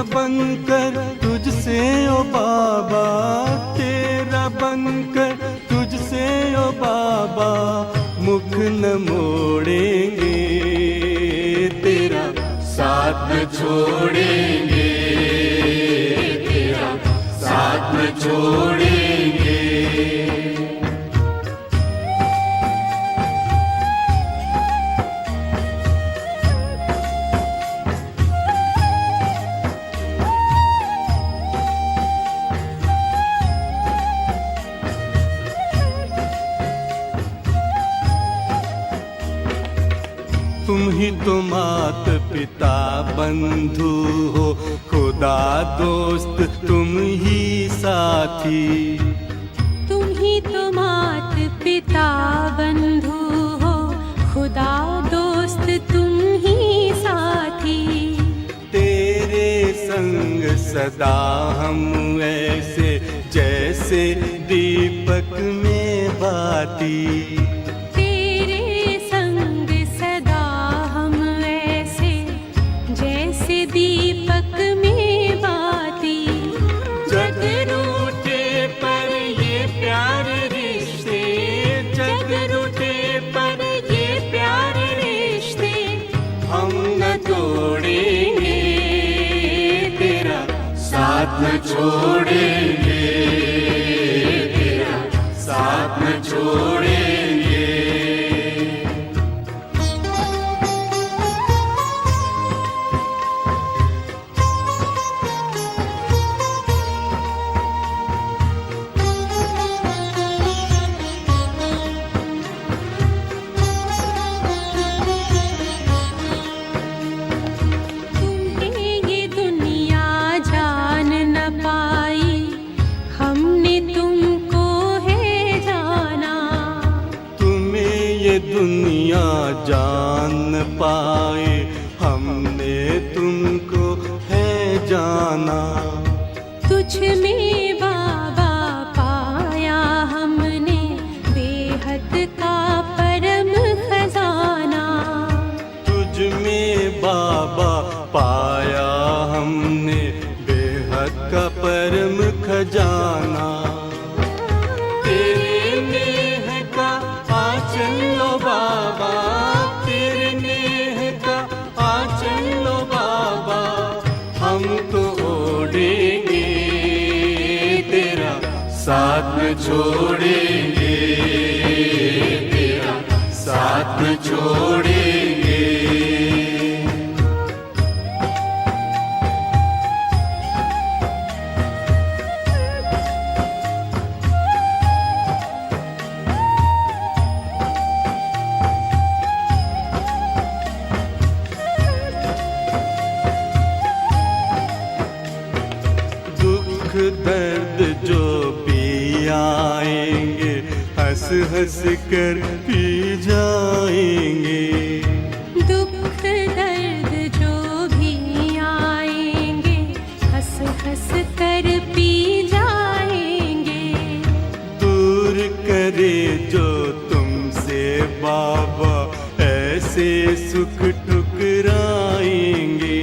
तेरा बनकर तुझसे ओ बाबा, तेरा बनकर तुझसे ओ बाबा, मुख न मोड़ेंगे, तेरा साथ न छोड़ेंगे, तेरा साथ न छोड़ेंगे। तुम ही तो मात पिता बंधु हो, खुदा दोस्त तुम ही साथी। तुम ही तो मात पिता बंधु हो, खुदा दोस्त तुम ही साथी। तेरे संग सदा हम ऐसे जैसे दीपक में बाती। दीपक में बाती। जग रूठे पर ये प्यारे रिश्ते, जग रूठे पर ये प्यारे रिश्ते, हम न तोड़ेंगे, तेरा साथ न छोड़ेंगे, तेरा साथ न छोड़ेंगे। दुनिया जान न पाए, हमने तुमको है जाना। तुझ में बाबा पाया हमने बेहद का परम खजाना। तुझ में बाबा पाया हमने बेहद का परम खजाना। तेरे नेह का आंचल लो बाबा, तेरे नेह का आंचल लो बाबा, हम तो ओढ़ेंगे, तेरा साथ न छोड़ेंगे, तेरा साथ न छोड़ेंगे। दर्द जो भी आएंगे, हंस हंस कर पी जाएंगे। दुख दर्द जो भी आएंगे, हंस हंस कर पी जाएंगे। दूर करे जो तुमसे बाबा ऐसे सुख ठुकराएंगे।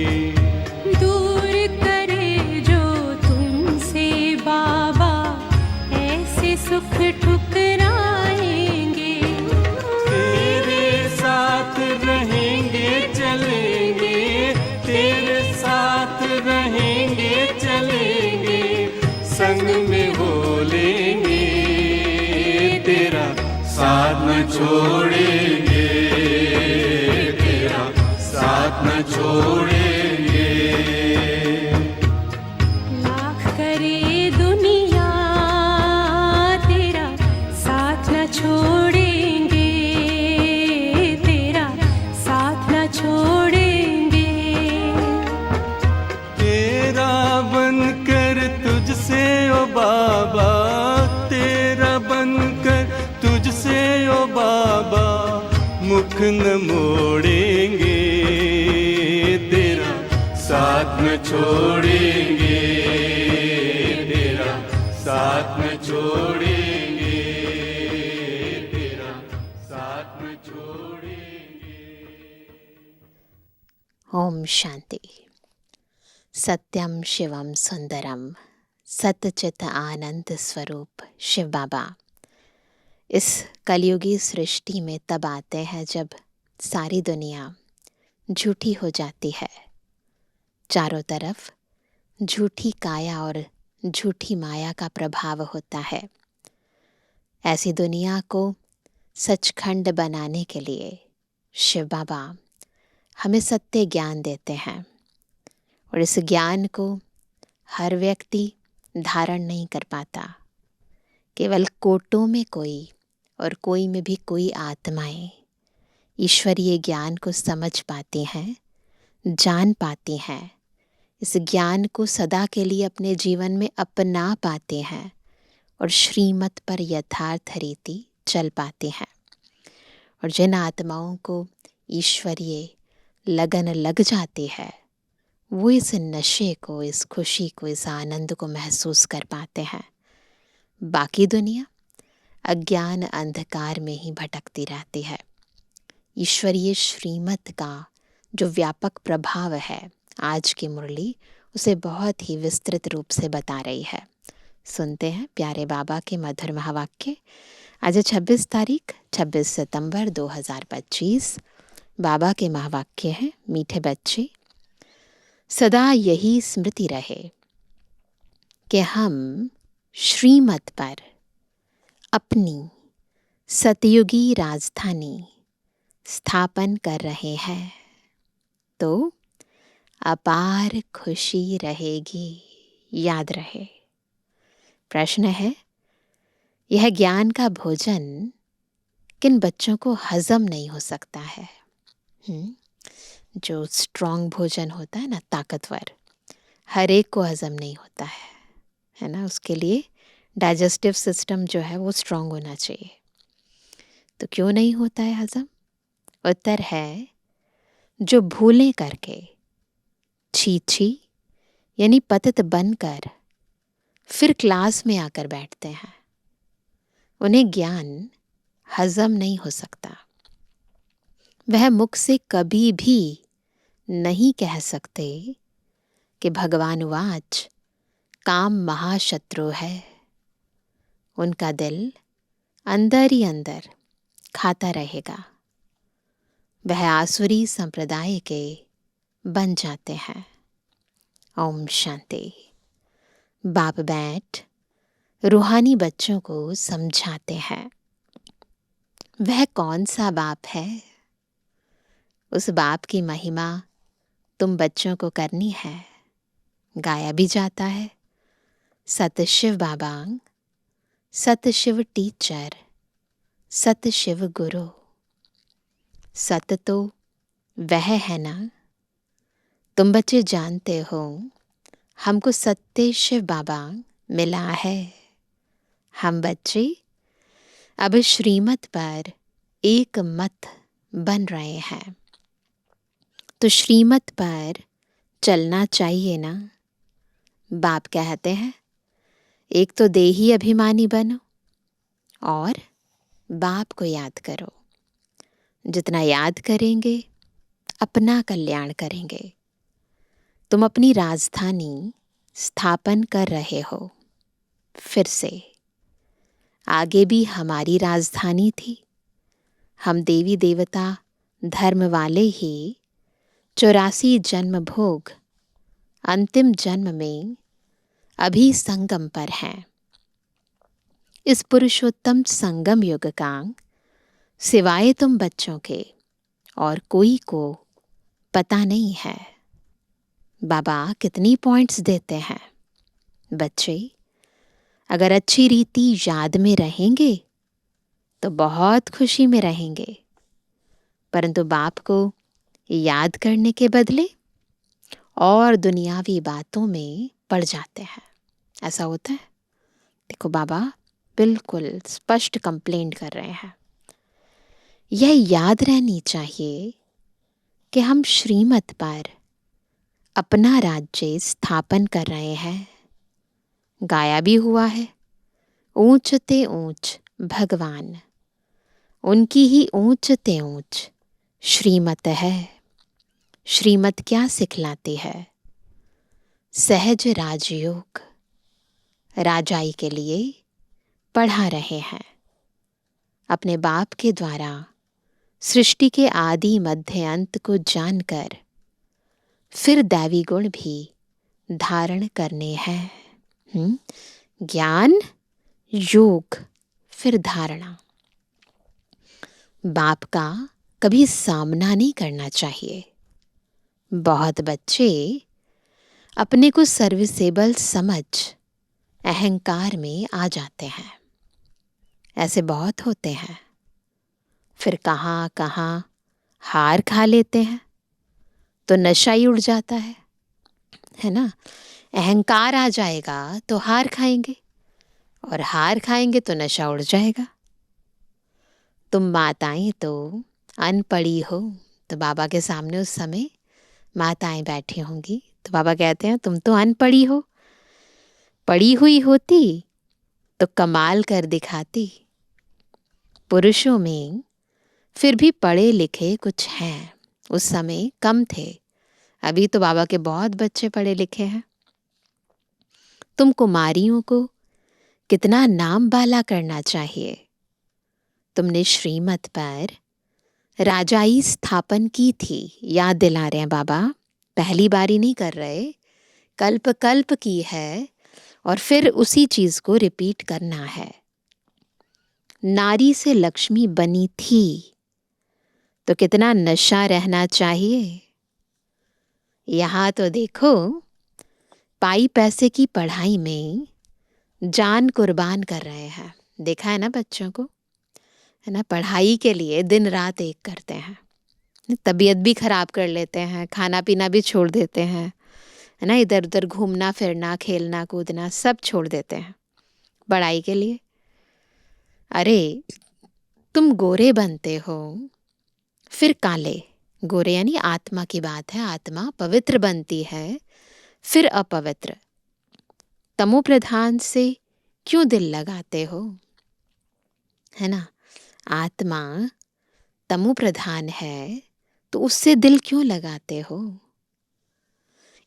सुख ठुकराएंगे। तेरे साथ रहेंगे चलेंगे, तेरे साथ रहेंगे चलेंगे, संग में हो लेंगे, तेरा साथ न छोड़ेंगे, तेरा साथ न छोड़ेंगे। लाख करे दुनिया छोड़ेंगे, तेरा साथ न छोड़ेंगे। तेरा बनकर तुझसे ओ बाबा, तेरा बनकर तुझसे ओ बाबा, मुख न मोड़ेंगे, तेरा साथ न छोड़ेंगे, तेरा साथ न छोड़ेंगे। ओम शांति। सत्यम शिवम सुंदरम सतचित आनंद स्वरूप शिव बाबा इस कलयुगी सृष्टि में तब आते हैं जब सारी दुनिया झूठी हो जाती है। चारों तरफ झूठी काया और झूठी माया का प्रभाव होता है। ऐसी दुनिया को सचखंड बनाने के लिए शिव बाबा हमें सत्य ज्ञान देते हैं और इस ज्ञान को हर व्यक्ति धारण नहीं कर पाता। केवल कोटों में कोई और कोई में भी कोई आत्माएं ईश्वरीय ज्ञान को समझ पाती हैं, जान पाती हैं, इस ज्ञान को सदा के लिए अपने जीवन में अपना पाते हैं और श्रीमत पर यथार्थ रीति चल पाते हैं। और जिन आत्माओं को ईश्वरीय लगन लग जाती है वो इस नशे को, इस खुशी को, इस आनंद को महसूस कर पाते हैं। बाकी दुनिया अज्ञान अंधकार में ही भटकती रहती है। ईश्वरीय श्रीमत का जो व्यापक प्रभाव है आज की मुरली उसे बहुत ही विस्तृत रूप से बता रही है। सुनते हैं प्यारे बाबा के मधुर महावाक्य। आज 26 सितंबर 2025। बाबा के महावाक्य हैं, मीठे बच्चे सदा यही स्मृति रहे कि हम श्रीमत पर अपनी सतयुगी राजधानी स्थापन कर रहे हैं तो अपार खुशी रहेगी। याद रहे। प्रश्न है, यह ज्ञान का भोजन किन बच्चों को हजम नहीं हो सकता है? जो स्ट्रॉन्ग भोजन होता है ना, ताकतवर, हर एक को हजम नहीं होता है ना। उसके लिए डाइजेस्टिव सिस्टम जो है वो स्ट्रॉन्ग होना चाहिए। तो क्यों नहीं होता है हजम? उत्तर है, जो भूलें करके छी यानी पतित बनकर फिर क्लास में आकर बैठते हैं, उन्हें ज्ञान हजम नहीं हो सकता। वह मुख से कभी भी नहीं कह सकते कि भगवान वाच काम महाशत्रु है। उनका दिल अंदर ही अंदर खाता रहेगा। वह आसुरी संप्रदाय के बन जाते हैं। ओम शांति। बाप बैठ रूहानी बच्चों को समझाते हैं। वह कौन सा बाप है? उस बाप की महिमा तुम बच्चों को करनी है। गाया भी जाता है, सत शिव बाबा, सत शिव टीचर, सत शिव गुरु। सत तो वह है ना, तुम बच्चे जानते हो हमको सत्य शिव बाबा मिला है। हम बच्चे अब श्रीमत पर एक मत बन रहे हैं तो श्रीमत पर चलना चाहिए ना। बाप कहते हैं, एक तो देही अभिमानी बनो और बाप को याद करो। जितना याद करेंगे अपना कल्याण करेंगे। तुम अपनी राजधानी स्थापन कर रहे हो। फिर से आगे भी हमारी राजधानी थी। हम देवी देवता धर्म वाले ही 84 जन्म भोग अंतिम जन्म में अभी संगम पर हैं। इस पुरुषोत्तम संगम युग का सिवाय तुम बच्चों के और कोई को पता नहीं है। बाबा कितनी पॉइंट्स देते हैं। बच्चे अगर अच्छी रीति याद में रहेंगे तो बहुत खुशी में रहेंगे, परंतु बाप को याद करने के बदले और दुनियावी बातों में पड़ जाते हैं। ऐसा होता है। देखो बाबा बिल्कुल स्पष्ट कंप्लेंट कर रहे हैं। यह याद रहनी चाहिए कि हम श्रीमत पर अपना राज्य स्थापन कर रहे हैं। गाया भी हुआ है, ऊंच ते ऊंच भगवान, उनकी ही ऊंच ते ऊंच श्रीमत है। श्रीमत क्या सिखलाती है? सहज राजयोग राजाई के लिए पढ़ा रहे हैं। अपने बाप के द्वारा सृष्टि के आदि मध्य अंत को जानकर फिर दैवी गुण भी धारण करने हैं। ज्ञान, योग, फिर धारणा। बाप का कभी सामना नहीं करना चाहिए। बहुत बच्चे अपने को सर्विसेबल समझ अहंकार में आ जाते हैं। ऐसे बहुत होते हैं। फिर कहाँ कहाँ हार खा लेते हैं तो नशा ही उड़ जाता है ना। अहंकार आ जाएगा तो हार खाएंगे, और हार खाएंगे तो नशा उड़ जाएगा। तुम माताएं तो अनपढ़ी हो, तो बाबा के सामने उस समय माताएं बैठी होंगी तो बाबा कहते हैं तुम तो अनपढ़ी हो, पढ़ी हुई होती तो कमाल कर दिखाती। पुरुषों में फिर भी पढ़े लिखे कुछ हैं, उस समय कम थे। अभी तो बाबा के बहुत बच्चे पढ़े लिखे हैं। तुम कुमारियों को कितना नाम बाला करना चाहिए। तुमने श्रीमत पर राजाई स्थापन की थी, याद दिला रहे हैं बाबा। पहली बारी नहीं कर रहे, कल्प कल्प की है, और फिर उसी चीज को रिपीट करना है। नारी से लक्ष्मी बनी थी तो कितना नशा रहना चाहिए। यहाँ तो देखो, पाई पैसे की पढ़ाई में जान कुर्बान कर रहे हैं। देखा है ना बच्चों को, है ना, पढ़ाई के लिए दिन रात एक करते हैं। तबीयत भी खराब कर लेते हैं, खाना पीना भी छोड़ देते हैं, है ना, इधर उधर घूमना फिरना, खेलना कूदना सब छोड़ देते हैं पढ़ाई के लिए। अरे तुम गोरे बनते हो, फिर काले। गोरे यानी आत्मा की बात है। आत्मा पवित्र बनती है, फिर अपवित्र। तमो प्रधान से क्यों दिल लगाते हो, है ना। आत्मा तमो प्रधान है तो उससे दिल क्यों लगाते हो।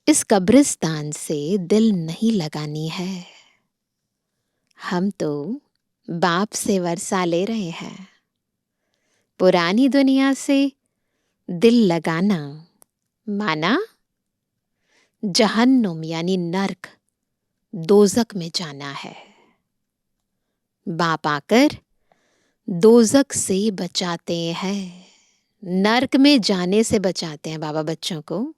इस कब्रिस्तान से दिल नहीं लगानी है। हम तो बाप से वर्षा ले रहे हैं। पुरानी दुनिया से दिल लगाना माना जहन्नुम यानी नर्क, दोजक में जाना है। बाप आकर दोजक से बचाते हैं, नर्क में जाने से बचाते हैं बाबा बच्चों को।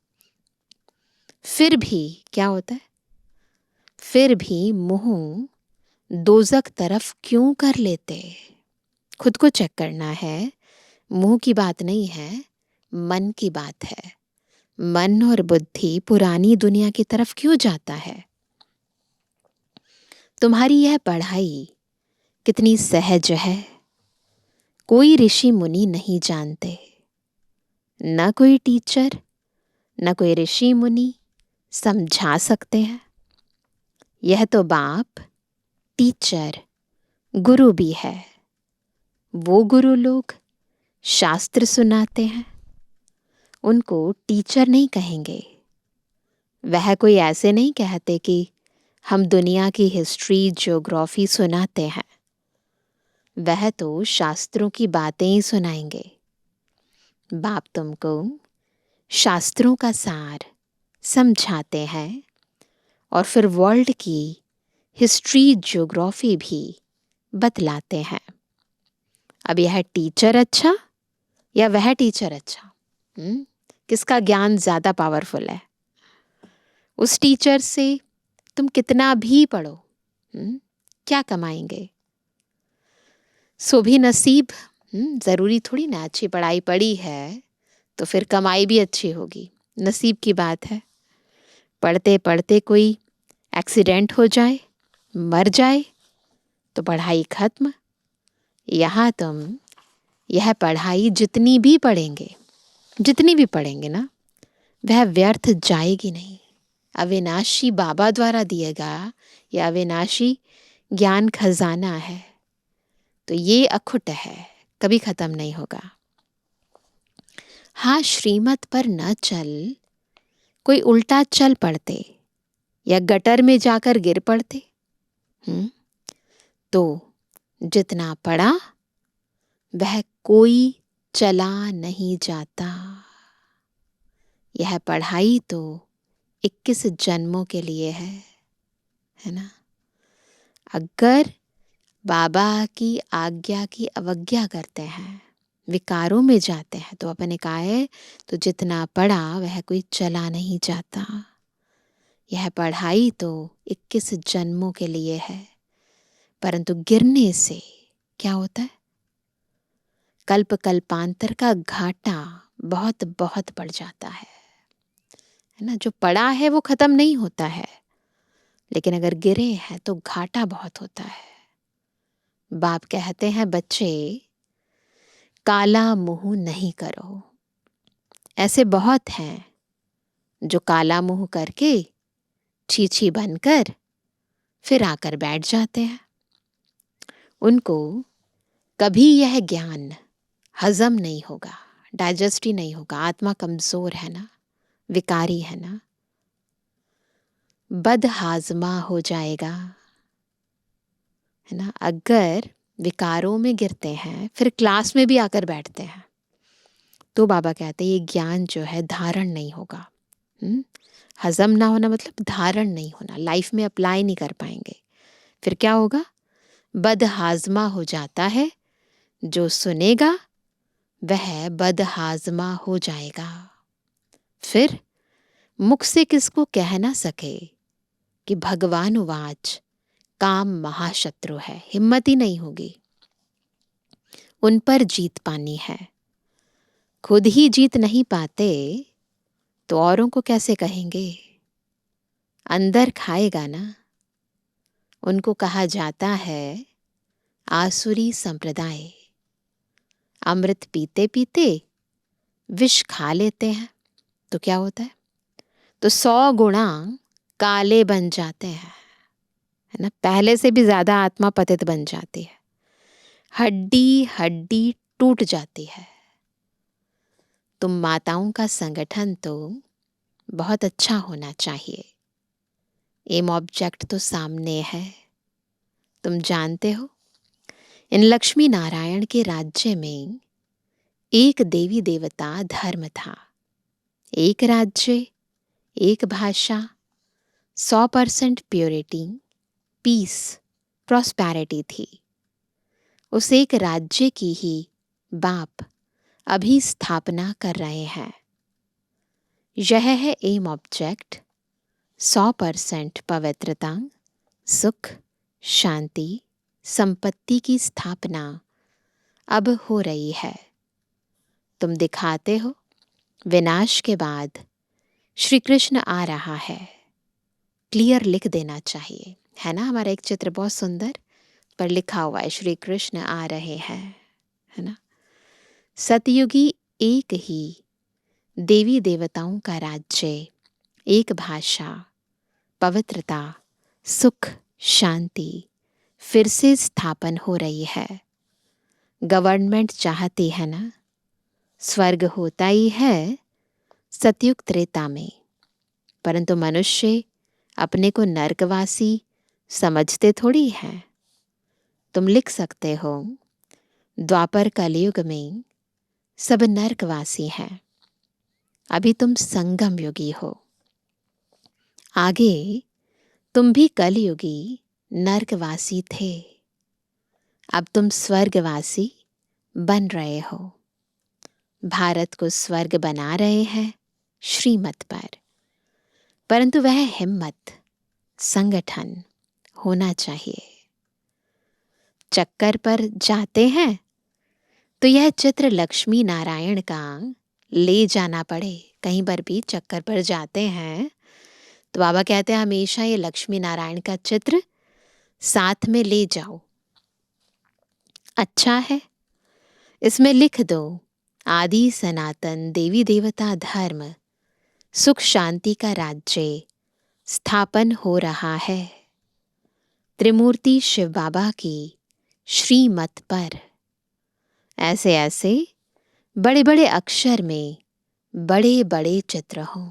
फिर भी क्या होता है, फिर भी मुंह दोजक तरफ क्यों कर लेते। खुद को चेक करना है। मुंह की बात नहीं है, मन की बात है। मन और बुद्धि पुरानी दुनिया की तरफ क्यों जाता है। तुम्हारी यह पढ़ाई कितनी सहज है, कोई ऋषि मुनि नहीं जानते। न कोई टीचर, न कोई ऋषि मुनि समझा सकते हैं। यह तो बाप टीचर, गुरु भी है। वो गुरु लोग शास्त्र सुनाते हैं, उनको टीचर नहीं कहेंगे। वह कोई ऐसे नहीं कहते कि हम दुनिया की हिस्ट्री, ज्योग्राफी सुनाते हैं। वह तो शास्त्रों की बातें ही सुनाएंगे। बाप तुमको शास्त्रों का सार समझाते हैं, और फिर वर्ल्ड की हिस्ट्री, ज्योग्राफी भी बतलाते हैं। अब यह टीचर अच्छा या वह टीचर अच्छा, किसका ज्ञान ज़्यादा पावरफुल है। उस टीचर से तुम कितना भी पढ़ो, क्या कमाएंगे। सो भी नसीब, ज़रूरी थोड़ी ना अच्छी पढ़ाई पढ़ी है तो फिर कमाई भी अच्छी होगी। नसीब की बात है। पढ़ते पढ़ते कोई एक्सीडेंट हो जाए, मर जाए तो पढ़ाई खत्म। यहाँ तुम यह पढ़ाई जितनी भी पढ़ेंगे ना, वह व्यर्थ जाएगी नहीं। अविनाशी बाबा द्वारा दिएगा, यह अविनाशी ज्ञान खजाना है, तो ये अखुट है, कभी खत्म नहीं होगा। हाँ, श्रीमत पर न चल, कोई उल्टा चल पड़ते या गटर में जाकर गिर पड़ते, तो जितना पढ़ा वह कोई चला नहीं जाता। यह पढ़ाई तो 21 जन्मों के लिए है ना। अगर बाबा की आज्ञा की अवज्ञा करते हैं, विकारों में जाते हैं, तो अपने कहा है तो जितना पढ़ा वह कोई चला नहीं जाता। यह पढ़ाई तो 21 जन्मों के लिए है, परंतु गिरने से क्या होता है? कल्प कल्पांतर का घाटा बहुत बहुत बढ़ जाता है ना। जो पड़ा है वो खत्म नहीं होता है, लेकिन अगर गिरे हैं तो घाटा बहुत होता है। बाप कहते हैं बच्चे काला मुंह नहीं करो। ऐसे बहुत हैं जो काला मुंह करके छीछी बनकर फिर आकर बैठ जाते हैं। उनको कभी यह ज्ञान हजम नहीं होगा, डाइजेस्ट ही नहीं होगा। आत्मा कमजोर है ना, विकारी है ना, बदहाजमा हो जाएगा, है ना। अगर विकारों में गिरते हैं फिर क्लास में भी आकर बैठते हैं, तो बाबा कहते हैं ये ज्ञान जो है धारण नहीं होगा। हजम ना होना मतलब धारण नहीं होना, लाइफ में अप्लाई नहीं कर पाएंगे। फिर क्या होगा? बदहाजमा हो जाता है। जो सुनेगा वह बदहाजमा हो जाएगा। फिर मुख से किसको कह ना सके कि भगवान उवाच, काम महाशत्रु है। हिम्मत ही नहीं होगी, उन पर जीत पानी है। खुद ही जीत नहीं पाते तो औरों को कैसे कहेंगे? अंदर खाएगा ना। उनको कहा जाता है आसुरी संप्रदाय। अमृत पीते पीते विष खा लेते हैं तो क्या होता है? तो 100 गुणा काले बन जाते हैं, है ना। पहले से भी ज्यादा आत्मा पतित बन जाती है, हड्डी हड्डी टूट जाती है। तुम माताओं का संगठन तो बहुत अच्छा होना चाहिए। एम ऑब्जेक्ट तो सामने है। तुम जानते हो इन लक्ष्मी नारायण के राज्य में एक देवी देवता धर्म था। एक राज्य, एक भाषा, 100% प्योरिटी, पीस, प्रॉस्पेरिटी थी। उस एक राज्य की ही बाप अभी स्थापना कर रहे हैं। यह है एम ऑब्जेक्ट। 100% पवित्रता, सुख, शांति, संपत्ति की स्थापना अब हो रही है। तुम दिखाते हो विनाश के बाद श्री कृष्ण आ रहा है। क्लियर लिख देना चाहिए, है ना। हमारा एक चित्र बहुत सुंदर पर लिखा हुआ है श्री कृष्ण आ रहे हैं, है ना। सतयुगी एक ही देवी देवताओं का राज्य, एक भाषा, पवित्रता, सुख, शांति फिर से स्थापन हो रही है। गवर्नमेंट चाहती है ना, स्वर्ग होता ही है सतयुग त्रेता में, परंतु मनुष्य अपने को नरकवासी समझते थोड़ी है। तुम लिख सकते हो द्वापर कलयुग में सब नरकवासी हैं। अभी तुम संगम युगी हो, आगे तुम भी कलयुगी नरकवासी थे। अब तुम स्वर्गवासी बन रहे हो। भारत को स्वर्ग बना रहे हैं श्रीमत पर, परंतु वह हिम्मत, संगठन होना चाहिए। चक्कर पर जाते हैं तो यह चित्र लक्ष्मी नारायण का ले जाना पड़े। कहीं पर भी चक्कर पर जाते हैं तो बाबा कहते हैं हमेशा ये लक्ष्मी नारायण का चित्र साथ में ले जाओ। अच्छा है, इसमें लिख दो आदि सनातन देवी देवता धर्म, सुख शांति का राज्य स्थापन हो रहा है। त्रिमूर्ति शिव बाबा की श्रीमत पर। ऐसे ऐसे बड़े बड़े अक्षर में बड़े बड़े चित्र हों।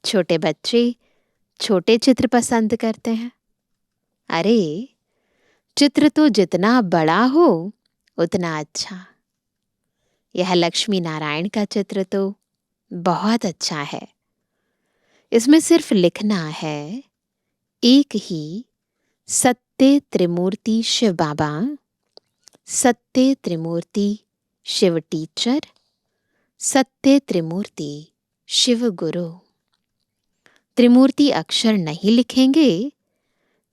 छोटे बच्चे छोटे चित्र पसंद करते हैं? अरे, चित्र तो जितना बड़ा हो उतना अच्छा। यह लक्ष्मी नारायण का चित्र तो बहुत अच्छा है। इसमें सिर्फ लिखना है एक ही सत्य त्रिमूर्ति शिव बाबा, सत्य त्रिमूर्ति शिव टीचर, सत्य त्रिमूर्ति शिव गुरु। त्रिमूर्ति अक्षर नहीं लिखेंगे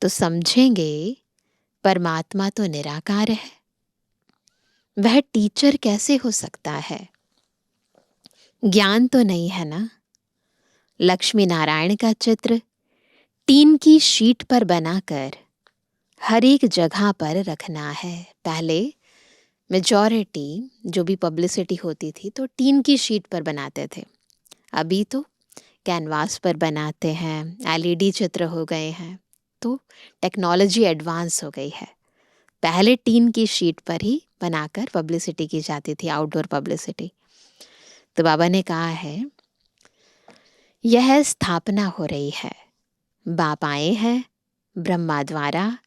तो समझेंगे परमात्मा तो निराकार है। वह टीचर कैसे हो सकता है? ज्ञान तो नहीं है ना। लक्ष्मी नारायण का चित्र टीन की शीट पर बनाकर हर एक जगह पर रखना है। पहले मेजॉरिटी जो भी पब्लिसिटी होती थी तो टीन की शीट पर बनाते थे। अभी तो कैनवास पर बनाते हैं, एलईडी चित्र हो गए हैं, तो टेक्नोलॉजी एडवांस हो गई है। पहले टीन की शीट पर ही बनाकर पब्लिसिटी की जाती थी, आउटडोर पब्लिसिटी। तो बाबा ने कहा है यह स्थापना हो रही है, बाप आए हैं ब्रह्मा द्वारा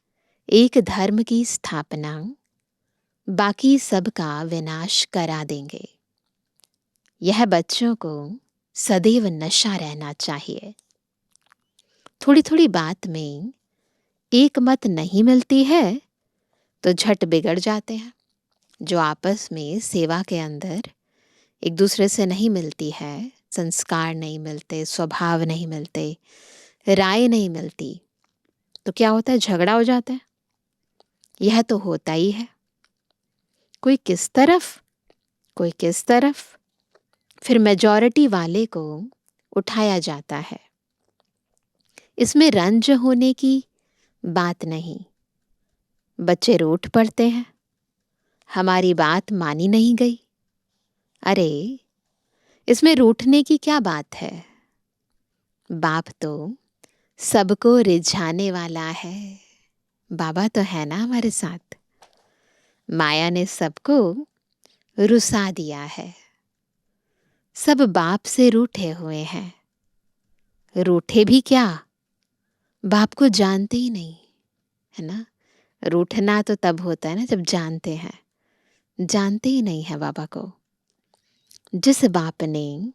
एक धर्म की स्थापना, बाकी सबका विनाश करा देंगे। यह बच्चों को सदैव नशा रहना चाहिए। थोड़ी थोड़ी बात में एक मत नहीं मिलती है तो झट बिगड़ जाते हैं। जो आपस में सेवा के अंदर एक दूसरे से नहीं मिलती है, संस्कार नहीं मिलते, स्वभाव नहीं मिलते, राय नहीं मिलती, तो क्या होता है? झगड़ा हो जाता है। यह तो होता ही है। कोई किस तरफ, कोई किस तरफ, फिर मेजॉरिटी वाले को उठाया जाता है। इसमें रंज होने की बात नहीं। बच्चे रूठ पड़ते हैं, हमारी बात मानी नहीं गई। अरे, इसमें रूठने की क्या बात है? बाप तो सबको रिझाने वाला है। बाबा तो है ना हमारे साथ। माया ने सबको रुसा दिया है। सब बाप से रूठे हुए हैं। रूठे भी क्या, बाप को जानते ही नहीं, है ना। रूठना तो तब होता है ना जब जानते हैं। जानते ही नहीं है बाबा को। जिस बाप ने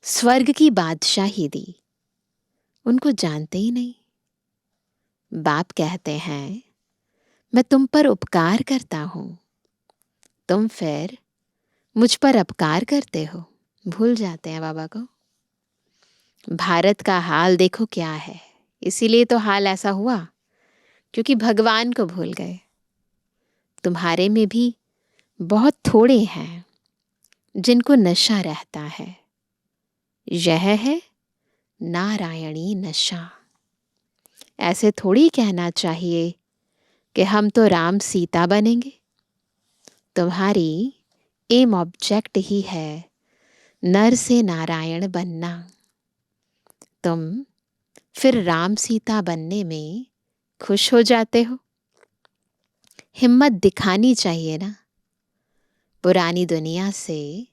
स्वर्ग की बादशाही दी उनको जानते ही नहीं। बाप कहते हैं मैं तुम पर उपकार करता हूं, तुम फिर मुझ पर अपकार करते हो। भूल जाते हैं बाबा को। भारत का हाल देखो क्या है। इसीलिए तो हाल ऐसा हुआ क्योंकि भगवान को भूल गए। तुम्हारे में भी बहुत थोड़े हैं जिनको नशा रहता है। यह है नारायणी नशा। ऐसे थोड़ी कहना चाहिए कि हम तो राम सीता बनेंगे। तुम्हारी एम ऑब्जेक्ट ही है नर से नारायण बनना। तुम फिर राम सीता बनने में खुश हो जाते हो। हिम्मत दिखानी चाहिए ना। पुरानी दुनिया से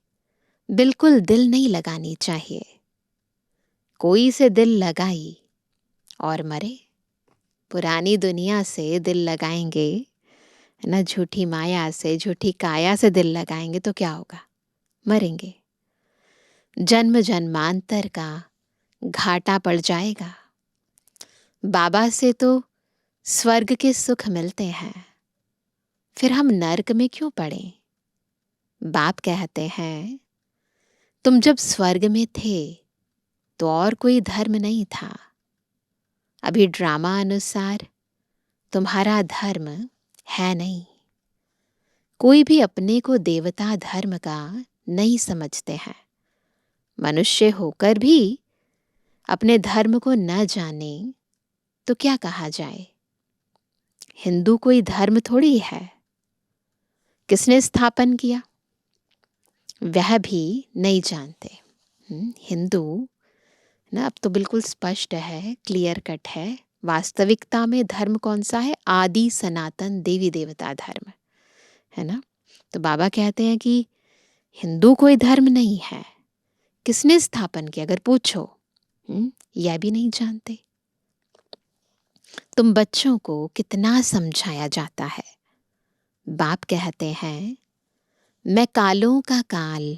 बिल्कुल दिल नहीं लगानी चाहिए। कोई से दिल लगाई और मरे। पुरानी दुनिया से दिल लगाएंगे ना, झूठी माया से, झूठी काया से दिल लगाएंगे तो क्या होगा? मरेंगे। जन्म जन्मांतर का घाटा पड़ जाएगा। बाबा से तो स्वर्ग के सुख मिलते हैं, फिर हम नर्क में क्यों पड़े? बाप कहते हैं तुम जब स्वर्ग में थे तो और कोई धर्म नहीं था। अभी ड्रामा अनुसार तुम्हारा धर्म है नहीं। कोई भी अपने को देवता धर्म का नहीं समझते हैं। मनुष्य होकर भी अपने धर्म को न जाने तो क्या कहा जाए? हिंदू कोई धर्म थोड़ी है। किसने स्थापन किया वह भी नहीं जानते। हिंदू ना, अब तो बिल्कुल स्पष्ट है, क्लियर कट है। वास्तविकता में धर्म कौन सा है? आदि सनातन देवी देवता धर्म, है ना। तो बाबा कहते हैं कि हिंदू कोई धर्म नहीं है। किसने स्थापन किया? अगर पूछो यह भी नहीं जानते। तुम बच्चों को कितना समझाया जाता है। बाप कहते हैं, मैं कालों का काल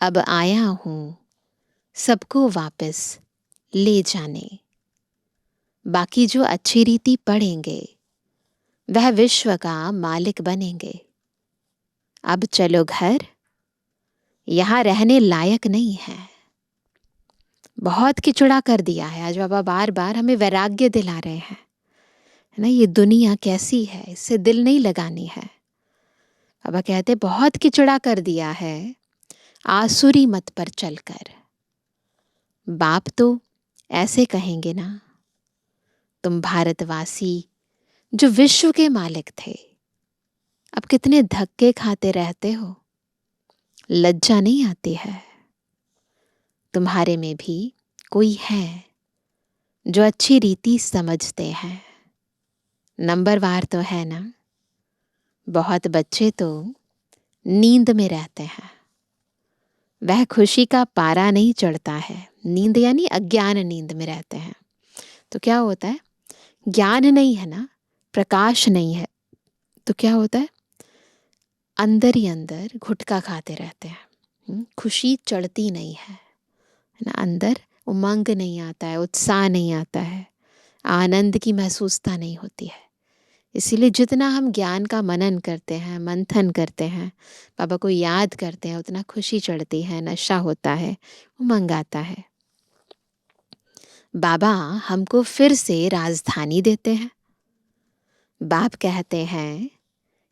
अब आया हूँ सबको वापस ले जाने। बाकी जो अच्छी रीति पढ़ेंगे वह विश्व का मालिक बनेंगे। अब चलो घर, यहाँ रहने लायक नहीं है। बहुत किचड़ा कर दिया है। आज बाबा बार बार हमें वैराग्य दिला रहे हैं, है ना। ये दुनिया कैसी है, इससे दिल नहीं लगानी है। बाबा कहते बहुत किचड़ा कर दिया है आसुरी मत पर चलकर। बाप तो ऐसे कहेंगे ना, तुम भारतवासी जो विश्व के मालिक थे, अब कितने धक्के खाते रहते हो, लज्जा नहीं आती है? तुम्हारे में भी कोई है जो अच्छी रीति समझते हैं। नंबरवार तो है ना। बहुत बच्चे तो नींद में रहते हैं, वह खुशी का पारा नहीं चढ़ता है। नींद यानी अज्ञान नींद में रहते हैं। तो क्या होता है, ज्ञान नहीं है ना, प्रकाश नहीं है, तो क्या होता है, अंदर ही अंदर घुटका खाते रहते हैं। खुशी चढ़ती नहीं है ना, अंदर उमंग नहीं आता है, उत्साह नहीं आता है, आनंद की महसूसता नहीं होती है। इसीलिए जितना हम ज्ञान का मनन करते हैं, मंथन करते हैं, बाबा को याद करते हैं, उतना खुशी चढ़ती है, नशा होता है, उमंग आता है। बाबा हमको फिर से राजधानी देते हैं। बाप कहते हैं,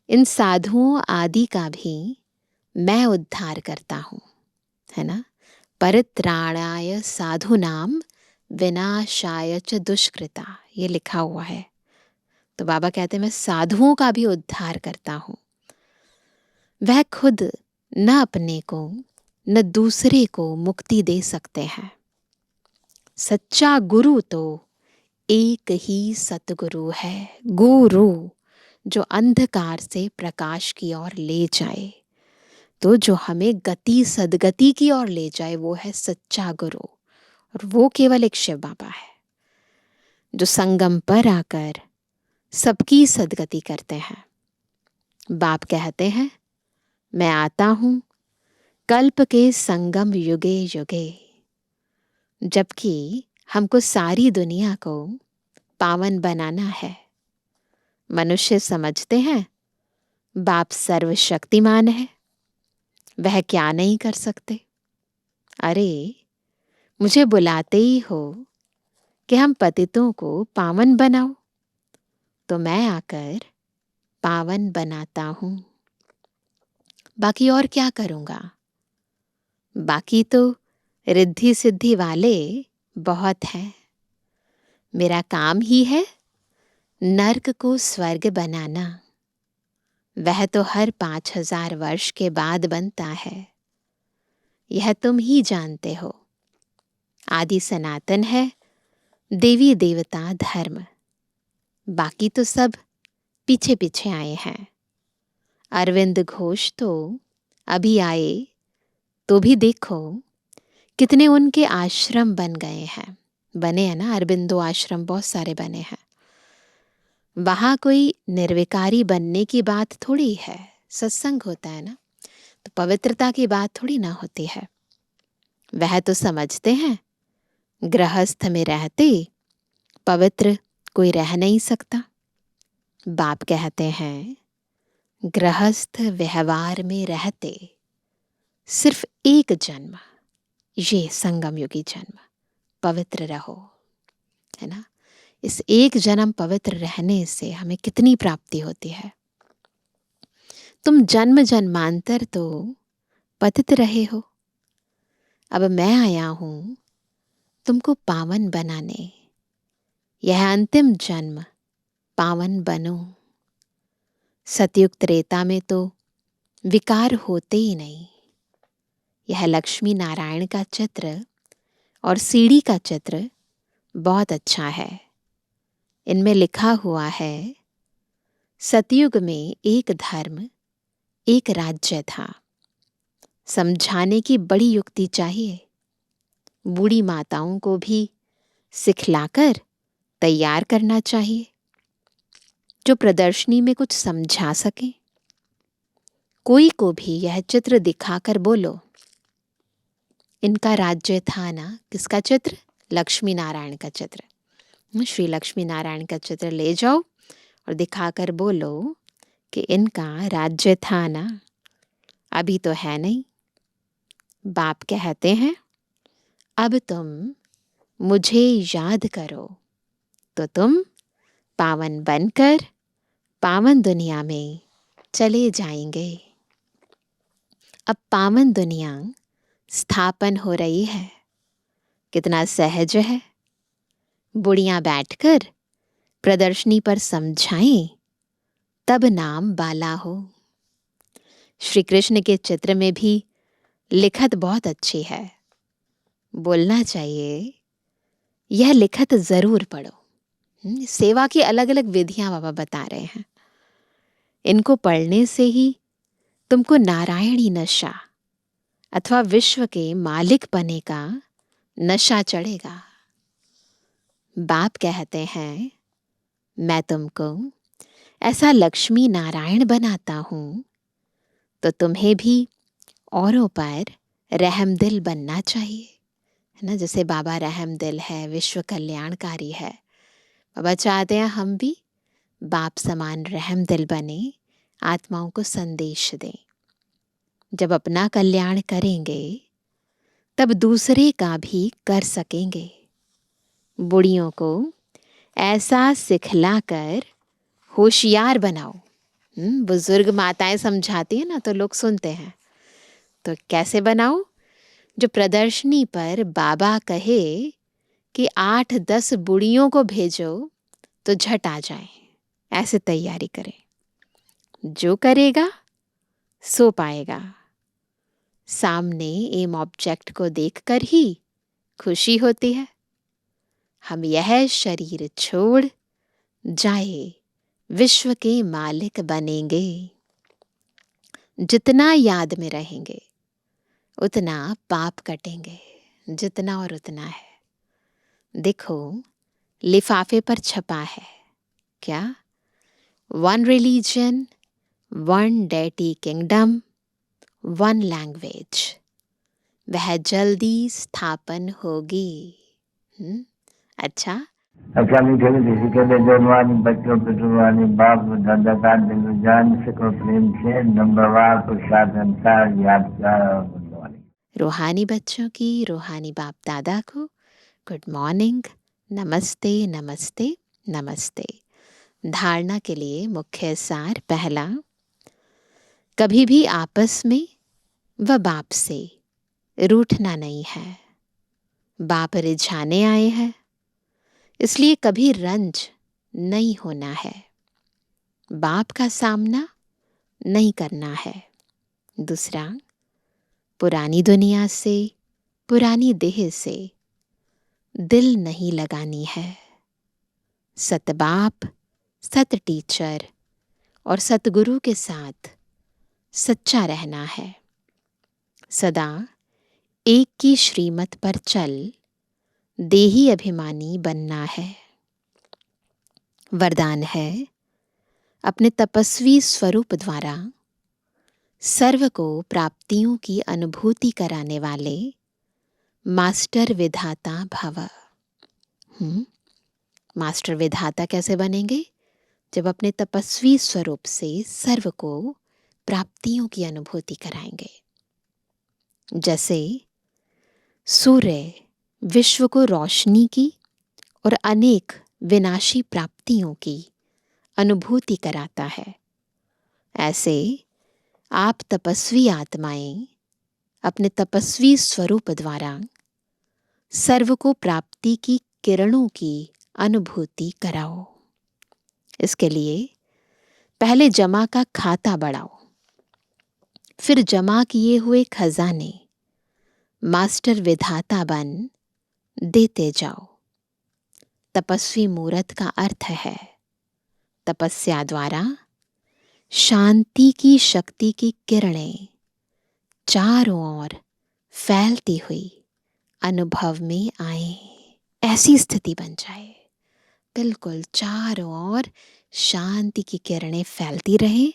इन साधुओं आदि का भी मैं उद्धार करता हूँ, है ना। परित्राणाय साधुनाम विनाशाय च दुष्कृता, ये लिखा हुआ है। तो बाबा कहते हैं मैं साधुओं का भी उद्धार करता हूँ। वह खुद न अपने को न दूसरे को मुक्ति दे सकते हैं। सच्चा गुरु तो एक ही सतगुरु है। गुरु जो अंधकार से प्रकाश की ओर ले जाए, तो जो हमें गति सदगति की ओर ले जाए, वो है सच्चा गुरु। और वो केवल एक शिव बाबा है जो संगम पर आकर सबकी सदगति करते हैं। बाप कहते हैं, मैं आता हूँ कल्प के संगम युगे युगे। जबकि हमको सारी दुनिया को पावन बनाना है। मनुष्य समझते हैं बाप सर्वशक्तिमान है, वह क्या नहीं कर सकते। अरे मुझे बुलाते ही हो कि हम पतितों को पावन बनाओ, तो मैं आकर पावन बनाता हूँ। बाकी और क्या करूँगा? बाकी तो रिद्धि सिद्धि वाले बहुत हैं। मेरा काम ही है नर्क को स्वर्ग बनाना। वह तो हर 5000 वर्ष के बाद बनता है, यह तुम ही जानते हो। आदि सनातन है देवी देवता धर्म, बाकी तो सब पीछे पीछे आए हैं। अरविंद घोष तो अभी आए, तो भी देखो कितने उनके आश्रम बन गए हैं। बने हैं ना, अरविंदो आश्रम बहुत सारे बने हैं। वहाँ कोई निर्विकारी बनने की बात थोड़ी है। सत्संग होता है ना, तो पवित्रता की बात थोड़ी ना होती है। वह तो समझते हैं गृहस्थ में रहते पवित्र कोई रह नहीं सकता। बाप कहते हैं, गृहस्थ व्यवहार में रहते सिर्फ एक जन्म, ये संगम युगी जन्म, पवित्र रहो, है ना। इस एक जन्म पवित्र रहने से हमें कितनी प्राप्ति होती है। तुम जन्म जन्मांतर तो पतित रहे हो, अब मैं आया हूँ तुमको पावन बनाने। यह अंतिम जन्म पावन बनो। सतयुग त्रेता में तो विकार होते ही नहीं। यह लक्ष्मी नारायण का चित्र और सीढ़ी का चित्र बहुत अच्छा है। इनमें लिखा हुआ है, सतयुग में एक धर्म एक राज्य था। समझाने की बड़ी युक्ति चाहिए। बूढ़ी माताओं को भी सिखलाकर तैयार करना चाहिए, जो प्रदर्शनी में कुछ समझा सके। कोई को भी यह चित्र दिखाकर बोलो, इनका राज्य था ना, किसका चित्र? लक्ष्मी नारायण का चित्र। श्री लक्ष्मी नारायण का चित्र ले जाओ और दिखाकर बोलो कि इनका राज्य था ना, अभी तो है नहीं। बाप कहते हैं, अब तुम मुझे याद करो तो तुम पावन बनकर पावन दुनिया में चले जाएंगे। अब पावन दुनिया स्थापन हो रही है। कितना सहज है। बुढ़ियां बैठकर प्रदर्शनी पर समझाएं, तब नाम बाला हो। श्री कृष्ण के चित्र में भी लिखत बहुत अच्छी है। बोलना चाहिए, यह लिखत जरूर पढ़ो। सेवा की अलग अलग विधियां बाबा बता रहे हैं। इनको पढ़ने से ही तुमको नारायणी नशा अथवा विश्व के मालिक बने का नशा चढ़ेगा। बाप कहते हैं, मैं तुमको ऐसा लक्ष्मी नारायण बनाता हूं, तो तुम्हें भी औरों पर रहमदिल बनना चाहिए, है ना। जैसे बाबा रहमदिल है, विश्व कल्याणकारी है। बाबा चाहते हैं हम भी बाप समान रहमदिल बने, आत्माओं को संदेश दें। जब अपना कल्याण करेंगे तब दूसरे का भी कर सकेंगे। बुढ़ियों को ऐसा सिखलाकर होशियार बनाओ। बुजुर्ग माताएं समझाती हैं ना, तो लोग सुनते हैं। तो कैसे बनाओ? जो प्रदर्शनी पर बाबा कहे कि 8-10 बुढ़ियों को भेजो तो झट आ जाए, ऐसे तैयारी करें। जो करेगा सो पाएगा। सामने एम ऑब्जेक्ट को देखकर ही खुशी होती है। हम यह शरीर छोड़ जाए, विश्व के मालिक बनेंगे। जितना याद में रहेंगे उतना पाप कटेंगे, जितना और उतना है। देखो, लिफाफे पर छपा है क्या? 1 रिलीजन, 1 डेटी किंगडम, 1 लैंग्वेज। वह जल्दी स्थापन होगी। अच्छा, मीठे मीठे के बेजवानी बच्चों पिटवानी बाप दादा का दिल जान सको प्रेम से नंबरवार प्रसाद अंसार याद कर। रूहानी बच्चों की रूहानी बाप दादा को गुड मॉर्निंग, नमस्ते नमस्ते नमस्ते। धारणा के लिए मुख्य सार। पहला, कभी भी आपस में व बाप से रूठना नहीं है। बाप रिझाने आए हैं, इसलिए कभी रंज नहीं होना है। बाप का सामना नहीं करना है। दूसरा, पुरानी दुनिया से, पुरानी देह से दिल नहीं लगानी है। सत बाप, सत टीचर और सतगुरु के साथ सच्चा रहना है। सदा एक की श्रीमत पर चल देही अभिमानी बनना है। वरदान है, अपने तपस्वी स्वरूप द्वारा सर्व को प्राप्तियों की अनुभूति कराने वाले मास्टर विधाता भव। मास्टर विधाता कैसे बनेंगे? जब अपने तपस्वी स्वरूप से सर्व को प्राप्तियों की अनुभूति कराएंगे। जैसे सूर्य विश्व को रोशनी की और अनेक विनाशी प्राप्तियों की अनुभूति कराता है, ऐसे आप तपस्वी आत्माएं अपने तपस्वी स्वरूप द्वारा सर्व को प्राप्ति की किरणों की अनुभूति कराओ। इसके लिए पहले जमा का खाता बढ़ाओ, फिर जमा किए हुए खजाने मास्टर विधाता बन देते जाओ। तपस्वी मूरत का अर्थ है तपस्या द्वारा शांति की शक्ति की किरणें चारों ओर फैलती हुई अनुभव में आए, ऐसी स्थिति बन जाए। बिल्कुल चारों ओर शांति की किरणें फैलती रहे।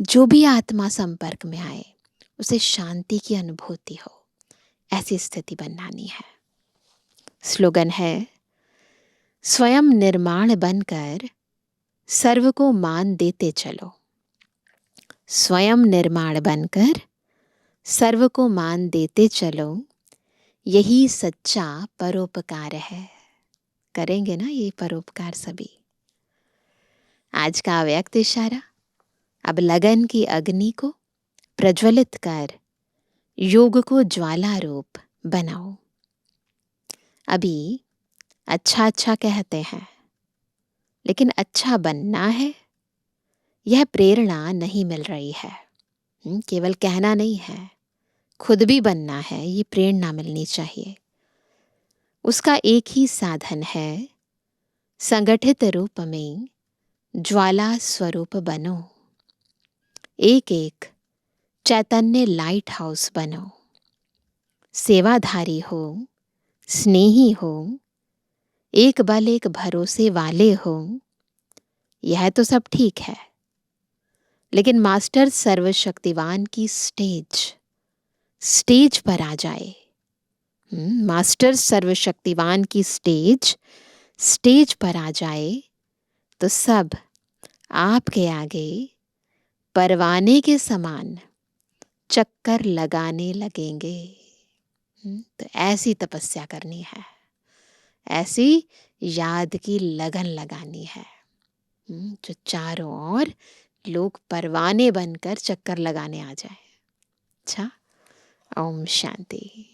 जो भी आत्मा संपर्क में आए उसे शांति की अनुभूति हो, ऐसी स्थिति बनानी है। स्लोगन है, स्वयं निर्माण बनकर सर्व को मान देते चलो। स्वयं निर्माण बनकर सर्व को मान देते चलो, यही सच्चा परोपकार है। करेंगे ना ये परोपकार सभी। आज का अव्यक्त इशारा, अब लगन की अग्नि को प्रज्वलित कर योग को ज्वाला रूप बनाओ। अभी अच्छा अच्छा कहते हैं, लेकिन अच्छा बनना है यह प्रेरणा नहीं मिल रही है। केवल कहना नहीं है, खुद भी बनना है, ये प्रेरणा मिलनी चाहिए। उसका एक ही साधन है, संगठित रूप में ज्वाला स्वरूप बनो। एक एक चैतन्य लाइट हाउस बनो। सेवाधारी हो, स्नेही हो, एक बल एक भरोसे वाले हो, यह तो सब ठीक है, लेकिन मास्टर सर्वशक्तिवान की स्टेज पर आ जाए। मास्टर सर्वशक्तिवान की स्टेज पर आ जाए तो सब आपके आगे परवाने के समान चक्कर लगाने लगेंगे। तो ऐसी तपस्या करनी है, ऐसी याद की लगन लगानी है, जो चारों ओर लोग परवाने बनकर चक्कर लगाने आ जाए। अच्छा, ओम शांति।